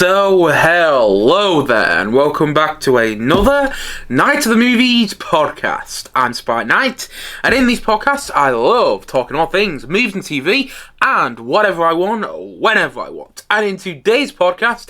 So, hello there, and welcome back to another Night of the Movies podcast. I'm Sprite Knight, and in these podcasts, I love talking all things movies and TV, and whatever I want, whenever I want. And in today's podcast,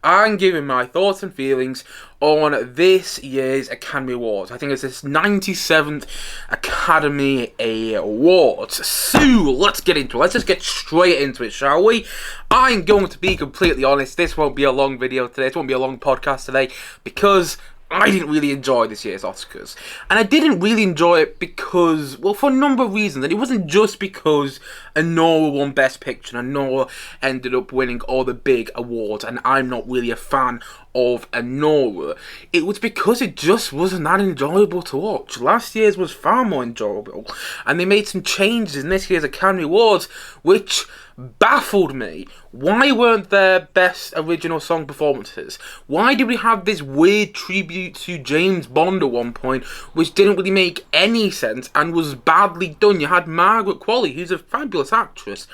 I'm giving my thoughts and feelings on this year's Academy Awards. I think it's this 97th Academy Awards. So, let's get into it. Let's just get straight into it, shall we? I'm going to be completely honest. This won't be a long video today. This won't be a long podcast today because I didn't really enjoy this year's Oscars. And I didn't really enjoy it because, well, for a number of reasons. And it wasn't just because Anora won Best Picture and Anora ended up winning all the big awards and I'm not really a fan of Anora. It was because it just wasn't that enjoyable to watch. Last year's was far more enjoyable. And they made some changes in this year's Academy Awards which baffled me. Why weren't there best original song performances? Why did we have this weird tribute to James Bond at one point, which didn't really make any sense and was badly done? You had Margaret Qualley, who's a fabulous actress,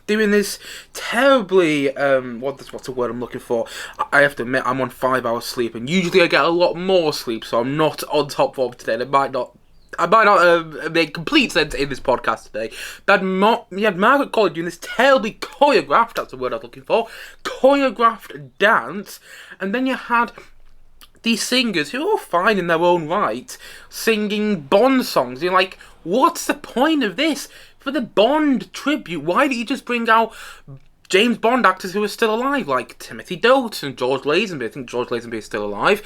doing this terribly, what's the word I'm looking for? I have to admit, I'm on 5 hours sleep, and usually I get a lot more sleep, so I'm not on top form today, and I might not make complete sense in this podcast today. But you had Margaret Qualley doing this terribly choreographed, that's the word I was looking for, choreographed dance, and then you had these singers who are fine in their own right, singing Bond songs. You're like, what's the point of this? For the Bond tribute, why don't you just bring out James Bond actors who are still alive, like Timothy Dalton, George Lazenby? I think George Lazenby is still alive.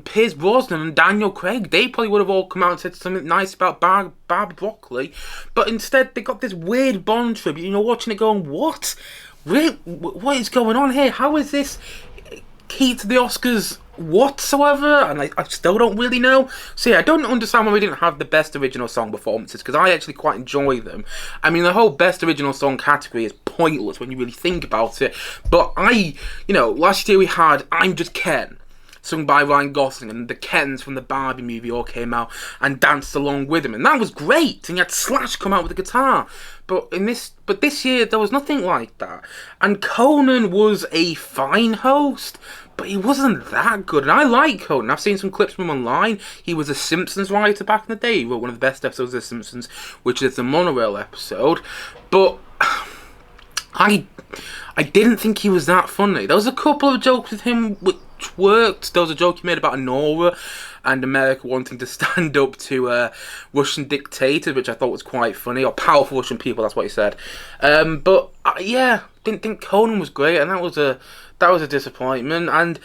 Pierce Brosnan and Daniel Craig, they probably would have all come out and said something nice about Barbara Broccoli. But instead, they got this weird Bond tribute, and you're watching it going, what? What is going on here? How is this key to the Oscars whatsoever? And I still don't really know. So yeah, I don't understand why we didn't have the best original song performances, because I actually quite enjoy them. I mean, the whole best original song category is pointless when you really think about it. But last year we had I'm Just Ken, sung by Ryan Gosling, and the Kens from the Barbie movie all came out and danced along with him, and that was great. And you had Slash come out with a guitar. But this year there was nothing like that. And Conan was a fine host, but he wasn't that good. And I like Conan. I've seen some clips from him online. He was a Simpsons writer back in the day. He wrote one of the best episodes of The Simpsons, which is the monorail episode. But I didn't think he was that funny. There was a couple of jokes with him which worked. There was a joke he made about Anora and America wanting to stand up to Russian dictators, which I thought was quite funny, or powerful Russian people, that's what he said. But didn't think Conan was great, and that was a disappointment. And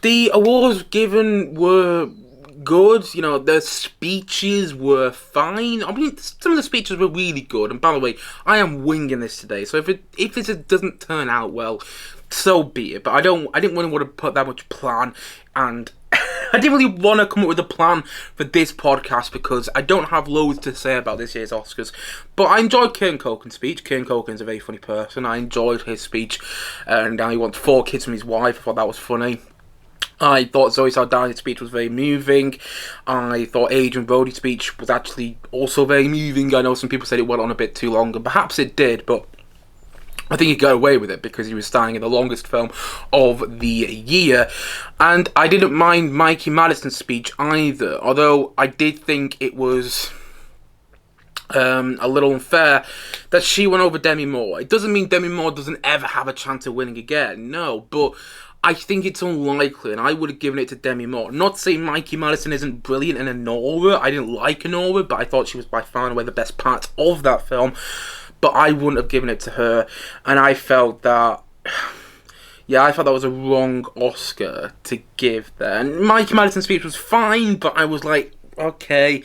the awards given were good. The speeches were fine. I mean, some of the speeches were really good. And by the way, I am winging this today, so if this doesn't turn out well, so be it. But I didn't really want to put that much plan, and I didn't really want to come up with a plan for this podcast because I don't have loads to say about this year's Oscars. But I enjoyed Kieran Culkin's speech. Kieran Culkin's a very funny person. I enjoyed his speech, and he wants 4 kids from his wife. I thought that was funny. I thought Zoe Saldana's speech was very moving. I thought Adrian Brody's speech was actually also very moving. I know some people said it went on a bit too long, and perhaps it did, but I think he got away with it because he was starring in the longest film of the year. And I didn't mind Mikey Madison's speech either, although I did think it was a little unfair that she went over Demi Moore. It doesn't mean Demi Moore doesn't ever have a chance of winning again, no, but I think it's unlikely, and I would have given it to Demi Moore. Not saying Mikey Madison isn't brilliant in Anora. I didn't like Anora, but I thought she was by far and away the best part of that film. But I wouldn't have given it to her, and I felt that, that was a wrong Oscar to give there. And Mikey Madison's speech was fine, but I was like, okay,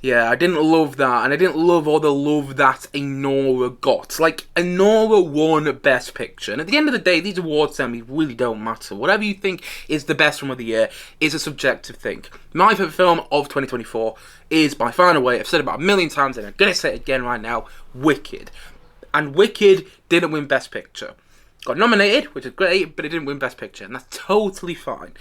I didn't love that, and I didn't love all the love that Anora got. Like, Anora won Best Picture, and at the end of the day, these awards ceremonies really don't matter. Whatever you think is the best film of the year is a subjective thing. My favourite film of 2024 is, by far and away, I've said it about a million times, and I'm going to say it again right now, Wicked. And Wicked didn't win Best Picture. Got nominated, which is great, but it didn't win Best Picture, and that's totally fine.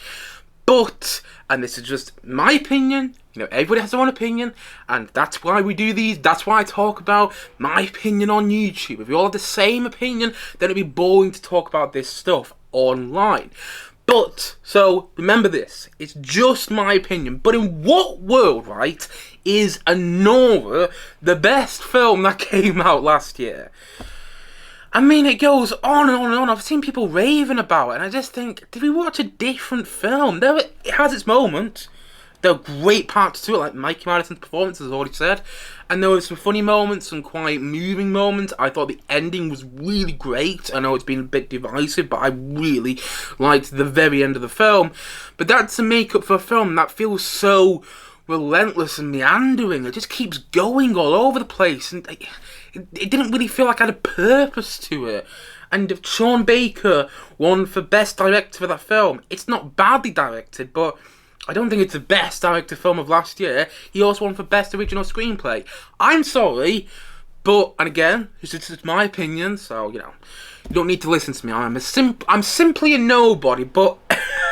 But, and this is just my opinion, everybody has their own opinion, and that's why we do these, that's why I talk about my opinion on YouTube. If we all have the same opinion, then it'd be boring to talk about this stuff online. But, so, remember this, it's just my opinion, but in what world, right, is Anora the best film that came out last year? I mean, it goes on and on and on. I've seen people raving about it, and I just think, did we watch a different film? It has its moments. There are great parts to it, like Mikey Madison's performance, as I already said. And there were some funny moments, some quite moving moments. I thought the ending was really great. I know it's been a bit divisive, but I really liked the very end of the film. But that's a make-up for a film that feels so relentless and meandering. It just keeps going all over the place, and it didn't really feel like I had a purpose to it. And if Sean Baker won for Best Director for that film, it's not badly directed, but I don't think it's the best director film of last year. He also won for Best Original Screenplay. I'm sorry, but, and again, it's my opinion, so, you don't need to listen to me. I'm simply a nobody, but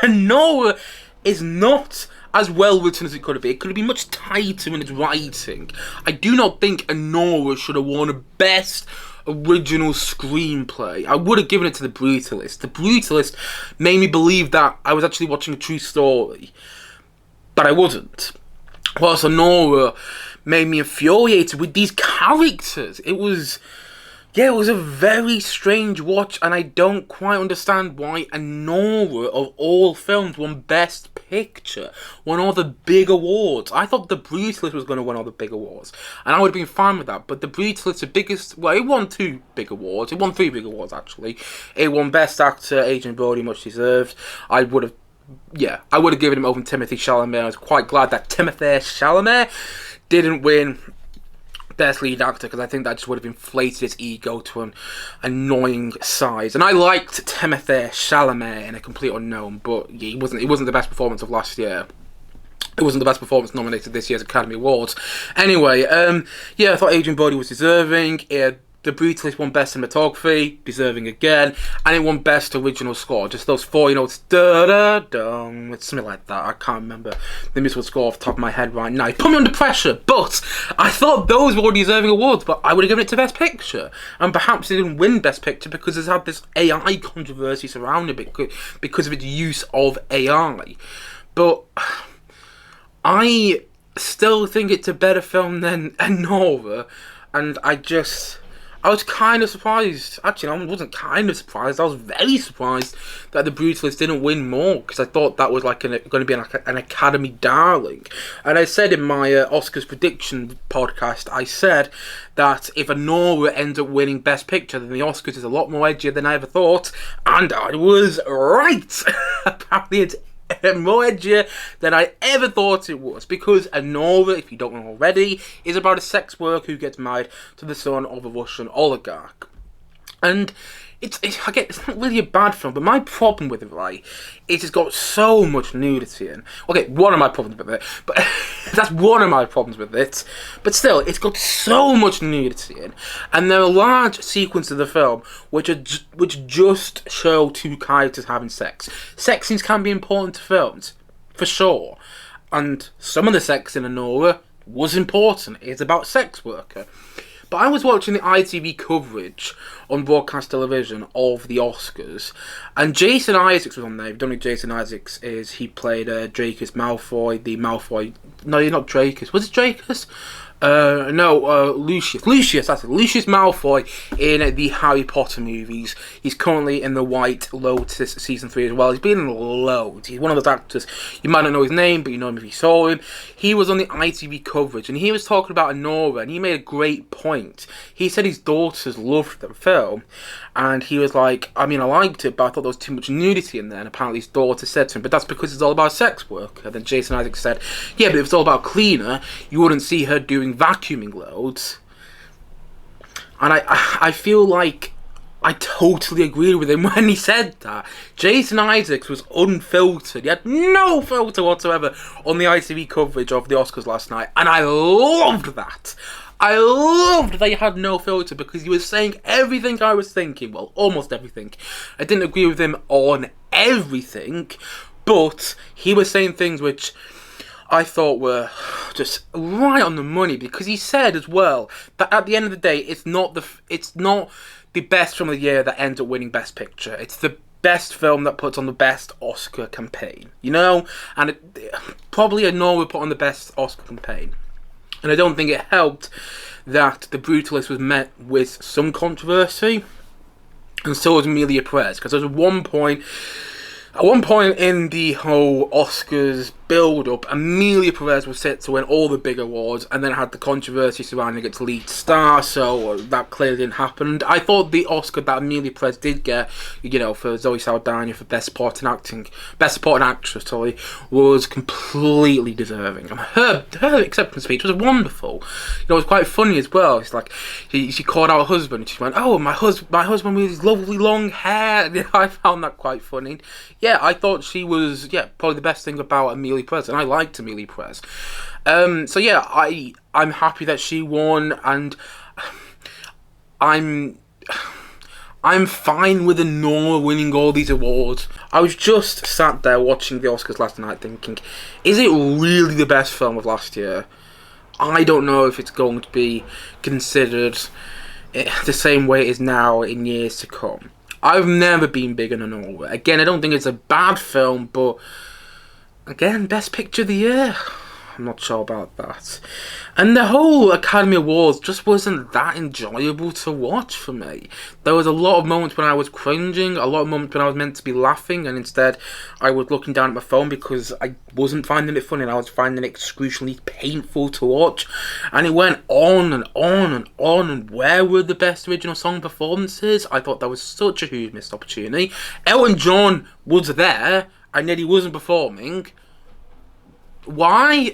Anora is not as well written as it could have been. It could have been much tighter in its writing. I do not think Anora should have won a Best Original Screenplay. I would have given it to The Brutalist. The Brutalist made me believe that I was actually watching a true story, but I wasn't. Whilst Anora made me infuriated with these characters. It was a very strange watch, and I don't quite understand why Anora, of all films, won Best Picture, won all the big awards. I thought The Brutalist was going to win all the big awards, and I would have been fine with that, but The Brutalist, the biggest, well, it won 2 big awards. It won 3 big awards, actually. It won Best Actor, Adrian Brody, much deserved. I would have given him over Timothée Chalamet. I was quite glad that Timothée Chalamet didn't win Best Lead Actor, because I think that just would have inflated his ego to an annoying size. And I liked Timothée Chalamet in A Complete Unknown, but it wasn't the best performance of last year. It wasn't the best performance nominated this year's Academy Awards. Anyway, I thought Adrian Brody was deserving. The Brutalist won Best Cinematography, deserving again, and it won Best Original Score. Just those 4 notes, da-da-dum, it's something like that. I can't remember the musical score off the top of my head right now. It put me under pressure, but I thought those were deserving awards, but I would have given it to Best Picture. And perhaps it didn't win Best Picture because it's had this AI controversy surrounding it because of its use of AI. But I still think it's a better film than Anora, and I was kind of surprised. Actually, I wasn't kind of surprised. I was very surprised that The Brutalist didn't win more, because I thought that was going to be an Academy darling. And I said in my Oscars prediction podcast, I said that if Anora ends up winning Best Picture, then the Oscars is a lot more edgier than I ever thought. And I was right. Apparently, it's more edgier than I ever thought it was, because Anora, if you don't know already, is about a sex worker who gets married to the son of a Russian oligarch. And it's not really a bad film, but my problem with it, right, is it's got so much nudity in. Okay, one of my problems with it, but that's one of my problems with it. But still, it's got so much nudity in, and there are large sequences of the film which just show 2 characters having sex. Sex scenes can be important to films, for sure, and some of the sex in Anora was important. It's about a sex worker. But I was watching the ITV coverage on broadcast television of the Oscars, and Jason Isaacs was on there. If you don't know who Jason Isaacs is, he played Draco Malfoy. No, you're not Draco. Was it Draco? Lucius. That's it. Lucius Malfoy in the Harry Potter movies. He's currently in The White Lotus season 3 as well. He's been in loads. He's one of those actors, you might not know his name, but you know him if you saw him. He was on the ITV coverage, and he was talking about Anora, and he made a great point. He said his daughters loved the film, and he was like, I mean, I liked it, but I thought there was too much nudity in there. And apparently his daughter said to him, but that's because it's all about sex work. And then Jason Isaacs said, yeah, but if it's all about cleaner, you wouldn't see her doing vacuuming loads. And I feel like I totally agreed with him when he said that. Jason Isaacs was unfiltered. He had no filter whatsoever on the ITV coverage of the Oscars last night, and I loved that. I loved that he had no filter, because he was saying everything I was thinking. Well, almost everything. I didn't agree with him on everything, But he was saying things which I thought were just right on the money, because he said as well that at the end of the day, it's not the best film of the year that ends up winning Best Picture. It's the best film that puts on the best Oscar campaign, and probably Anora would put on the best Oscar campaign. And I don't think it helped that The Brutalist was met with some controversy, and so was Amelia Perez, because there was at one point in the whole Oscars build-up, Amelia Perez was set to win all the big awards, and then had the controversy surrounding its lead star, so that clearly didn't happen. I thought the Oscar that Amelia Perez did get, for Zoe Saldana for Best Supporting Actress, was completely deserving. And her acceptance speech was wonderful. It was quite funny as well. It's like she called out her husband, and she went, "Oh, my husband with his lovely long hair." I found that quite funny. Yeah, I thought she was probably the best thing about Amelia Perez, and I liked Amelia Perez. So yeah, I'm happy that she won, and I'm fine with Anora winning all these awards. I was just sat there watching the Oscars last night thinking, is it really the best film of last year? I don't know if it's going to be considered the same way it is now in years to come. I've never been big on Anora. Again, I don't think it's a bad film, but again, Best Picture of the Year, I'm not sure about that. And the whole Academy Awards just wasn't that enjoyable to watch for me. There was a lot of moments when I was cringing, a lot of moments when I was meant to be laughing, and instead I was looking down at my phone because I wasn't finding it funny, and I was finding it excruciatingly painful to watch. And it went on and on and on, and where were the best original song performances? I thought that was such a huge missed opportunity. Elton John was there, and yet he wasn't performing. Why?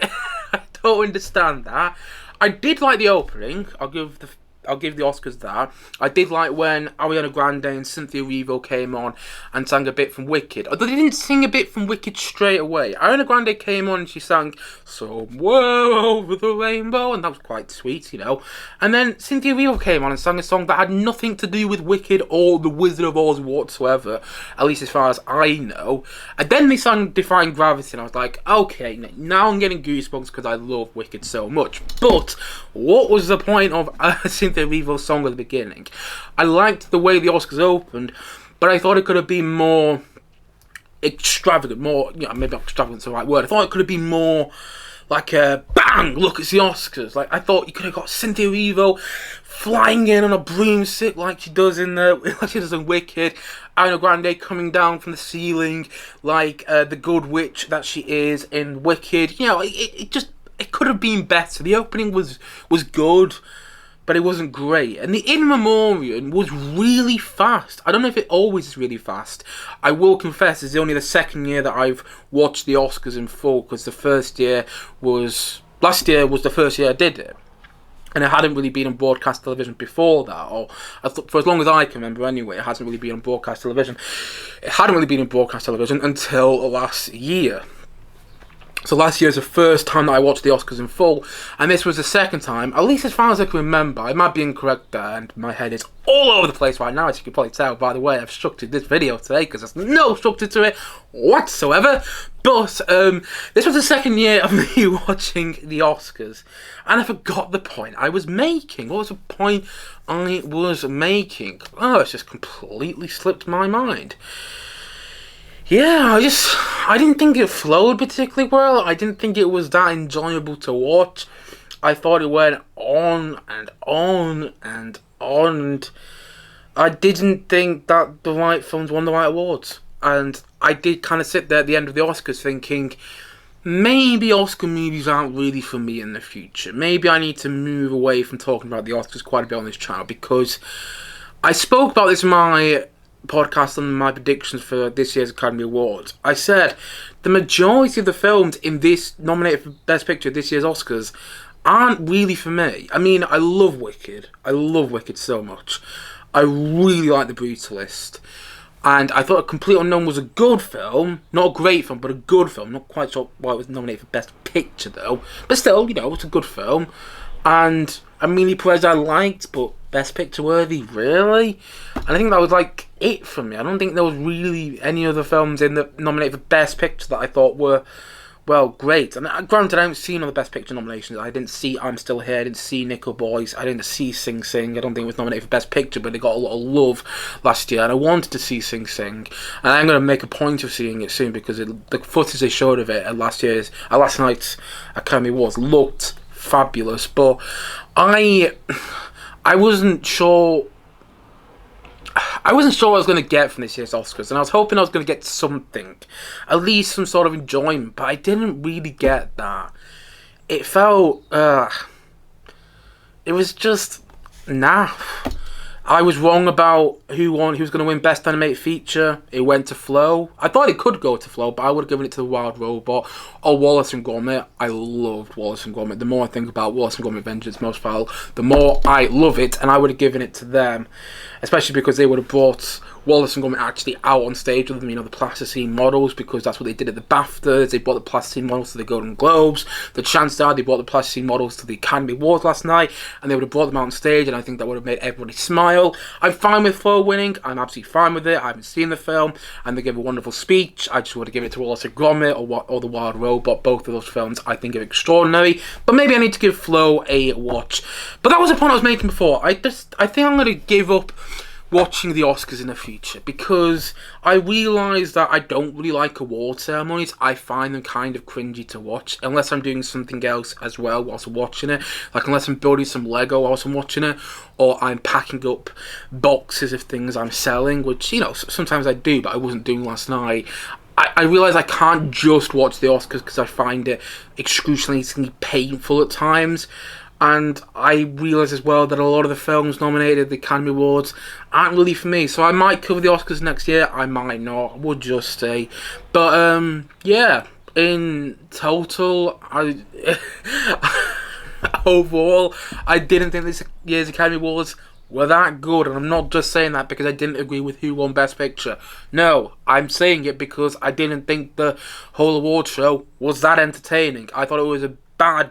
I don't understand that. I did like the opening. I'll give the Oscars that. I did like when Ariana Grande and Cynthia Erivo came on and sang a bit from Wicked. Although they didn't sing a bit from Wicked straight away. Ariana Grande came on and she sang "Somewhere Over the Rainbow," and that was quite sweet, And then Cynthia Erivo came on and sang a song that had nothing to do with Wicked or The Wizard of Oz whatsoever, at least as far as I know. And then they sang "Defying Gravity," and I was like, okay, now I'm getting goosebumps because I love Wicked so much. But what was the point of Cynthia Erivo's song at the beginning? I liked the way the Oscars opened, but I thought it could have been more extravagant, maybe extravagant's the right word. I thought it could have been more like a bang, look, it's the Oscars. Like, I thought you could have got Cynthia Erivo flying in on a broomstick like she does in Wicked. Ariana Grande coming down from the ceiling like the good witch that she is in Wicked. It could have been better. The opening was good, but it wasn't great. And the In Memoriam was really fast. I don't know if it always is really fast. I will confess, it's only the second year that I've watched the Oscars in full, because last year was the first year I did it. And it hadn't really been on broadcast television before that, or for as long as I can remember anyway, it hasn't really been on broadcast television. It hadn't really been on broadcast television until last year. So last year is the first time that I watched the Oscars in full, and this was the second time, at least as far as I can remember. I might be incorrect there, and my head is all over the place right now, as you can probably tell. By the way, I've structured this video today because there's no structure to it whatsoever. But this was the second year of me watching the Oscars, and I forgot the point I was making. What was the point I was making? Oh, it's just completely slipped my mind. Yeah, I didn't think it flowed particularly well. I didn't think it was that enjoyable to watch. I thought it went on and on and on. And I didn't think that the right films won the right awards. And I did kind of sit there at the end of the Oscars thinking, maybe Oscar movies aren't really for me in the future. Maybe I need to move away from talking about the Oscars quite a bit on this channel, because I spoke about this in my podcast on my predictions for this year's Academy Awards. I said the majority of the films in this nominated for Best Picture this year's Oscars aren't really for me. I mean, I love Wicked. I love Wicked so much. I really like The Brutalist. And I thought A Complete Unknown was a good film. Not a great film, but a good film. Not quite sure why it was nominated for Best Picture, though. But still, it's a good film. And Amelia Perez I liked, but Best Picture worthy, really? And I think that was like it for me. I don't think there was really any other films in the nominated for Best Picture that I thought were, well, great. And granted, I haven't seen all the Best Picture nominations. I didn't see I'm Still Here, I didn't see Nickel Boys, I didn't see Sing Sing. I don't think it was nominated for Best Picture, but it got a lot of love last year, and I wanted to see Sing Sing. And I'm going to make a point of seeing it soon, because the footage they showed of it at last night's Academy Awards looked fabulous. But I wasn't sure. I wasn't sure what I was going to get from this year's Oscars, and I was hoping I was going to get something, at least some sort of enjoyment, but I didn't really get that. It felt, it was just, nah. I was wrong about who was going to win Best Animated Feature. It went to Flow. I thought it could go to Flow, but I would have given it to The Wild Robot or Wallace and Gromit. I loved Wallace and Gromit. The more I think about Wallace and Gromit Vengeance Most Foul, the more I love it, and I would have given it to them, especially because they would have brought Wallace and Gromit actually out on stage with them, the plasticine models, because that's what they did at the BAFTAs. They brought the plasticine models to the Golden Globes. The chance they brought the plasticine models to the Academy Awards last night, and they would have brought them out on stage, and I think that would have made everybody smile. I'm fine with Flow winning. I'm absolutely fine with it. I haven't seen the film, and they give a wonderful speech. I just would have given it to Wallace and Gromit or The Wild Robot. Both of those films I think are extraordinary, but maybe I need to give Flow a watch. But that was the point I was making before. I think I'm going to give up watching the Oscars in the future, because I realise that I don't really like award ceremonies. I find them kind of cringy to watch, unless I'm doing something else as well whilst watching it, like unless I'm building some Lego whilst I'm watching it, or I'm packing up boxes of things I'm selling, which, sometimes I do, but I wasn't doing last night. I realise I can't just watch the Oscars because I find it excruciatingly painful at times. And I realise as well that a lot of the films nominated at the Academy Awards aren't really for me. So I might cover the Oscars next year, I might not, we'll just see. But, yeah, in total, overall, I didn't think this year's Academy Awards were that good. And I'm not just saying that because I didn't agree with who won Best Picture. No, I'm saying it because I didn't think the whole award show was that entertaining. I thought it was a bad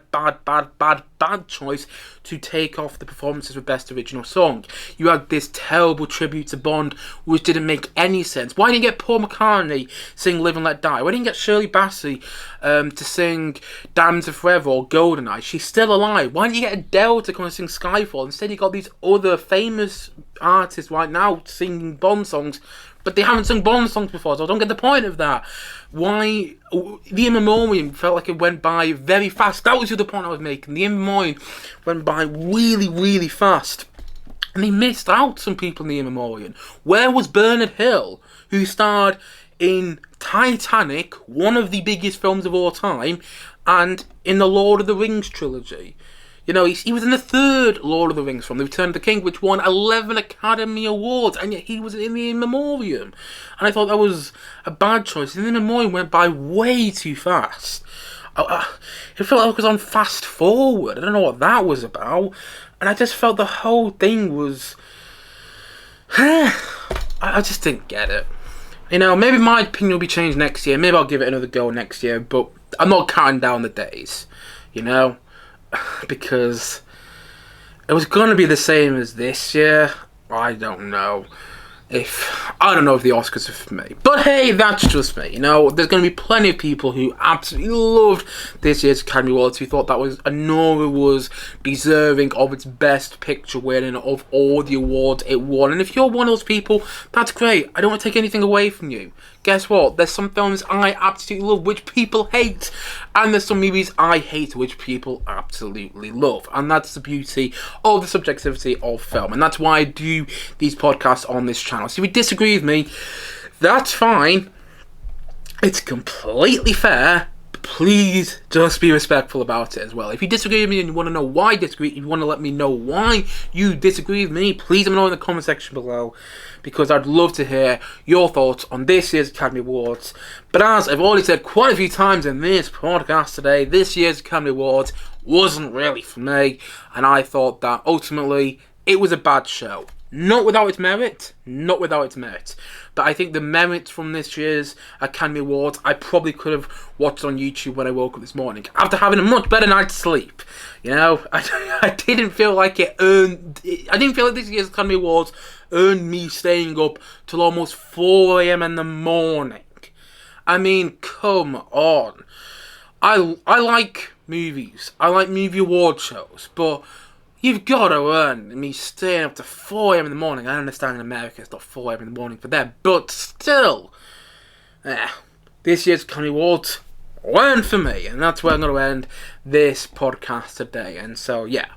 choice to take off the performances for Best Original Song. You had this terrible tribute to Bond, which didn't make any sense. Why didn't you get Paul McCartney sing Live and Let Die? Why didn't you get Shirley Bassey to sing Diamonds Are Forever or GoldenEye? She's still alive. Why didn't you get Adele to come and sing Skyfall? Instead, you got these other famous artists right now singing Bond songs, but they haven't sung Bond songs before, so I don't get the point of that. Why? The In Memoriam felt like it went by very fast. That was the other point I was making. The In Memoriam went by really, really fast. And they missed out some people in The In Memoriam. Where was Bernard Hill, who starred in Titanic, one of the biggest films of all time, and in the Lord of the Rings trilogy? He was in the third Lord of the Rings film, The Return of the King, which won 11 Academy Awards, and yet he was in the In Memoriam. And I thought that was a bad choice. And the In Memoriam went by way too fast. It felt like it was on fast forward. I don't know what that was about. And I just felt the whole thing was... I just didn't get it. Maybe my opinion will be changed next year. Maybe I'll give it another go next year, but I'm not counting down the days, because it was going to be the same as this year. I don't know if the Oscars are for me, but hey, that's just me. There's going to be plenty of people who absolutely loved this year's Academy Awards, who thought that Anora was deserving of its Best Picture win and of all the awards it won. And if you're one of those people, that's great. I don't want to take anything away from you. Guess what? There's some films I absolutely love which people hate, and there's some movies I hate which people absolutely love. And that's the beauty of the subjectivity of film, and that's why I do these podcasts on this channel. So if you disagree with me, that's fine. It's completely fair. Please just be respectful about it as well. If you disagree with me and you want to know why you disagree, if you want to let me know why you disagree with me, please let me know in the comment section below, because I'd love to hear your thoughts on this year's Academy Awards. But as I've already said quite a few times in this podcast today, this year's Academy Awards wasn't really for me, and I thought that ultimately it was a bad show. Not without its merit, but I think the merits from this year's Academy Awards I probably could have watched on YouTube when I woke up this morning after having a much better night's sleep. You know, I didn't feel like it earned. I didn't feel like this year's Academy Awards earned me staying up till almost 4 a.m. in the morning. I mean, come on. I like movies. I like movie award shows, but you've got to earn me staying up to 4 a.m. in the morning. I understand in America it's not 4 a.m. in the morning for them, but still, this year's Academy Awards weren't for me, and that's where I'm going to end this podcast today. And so, yeah,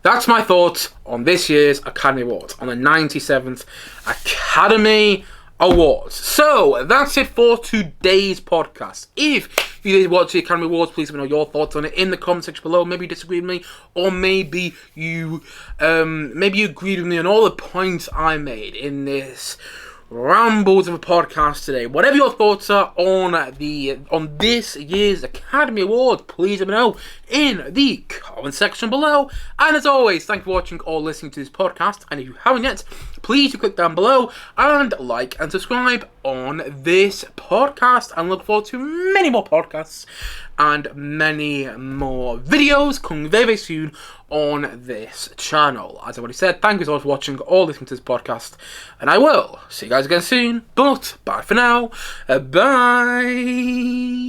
that's my thoughts on this year's Academy Awards, on the 97th Academy Awards. So, that's it for today's podcast. If you did watch the Academy Awards, please let me know your thoughts on it in the comment section below. Maybe you disagree with me, or maybe you agreed with me on all the points I made in this rambles of a podcast today. Whatever your thoughts are on this year's Academy Awards, please let me know in the comment section below. And as always, thank you for watching or listening to this podcast. And if you haven't yet, please click down below and like and subscribe on this podcast. And look forward to many more podcasts and many more videos coming very, very soon on this channel. As I already said, thank you so much for watching or listening to this podcast, and I will see you guys again soon. But bye for now. Bye.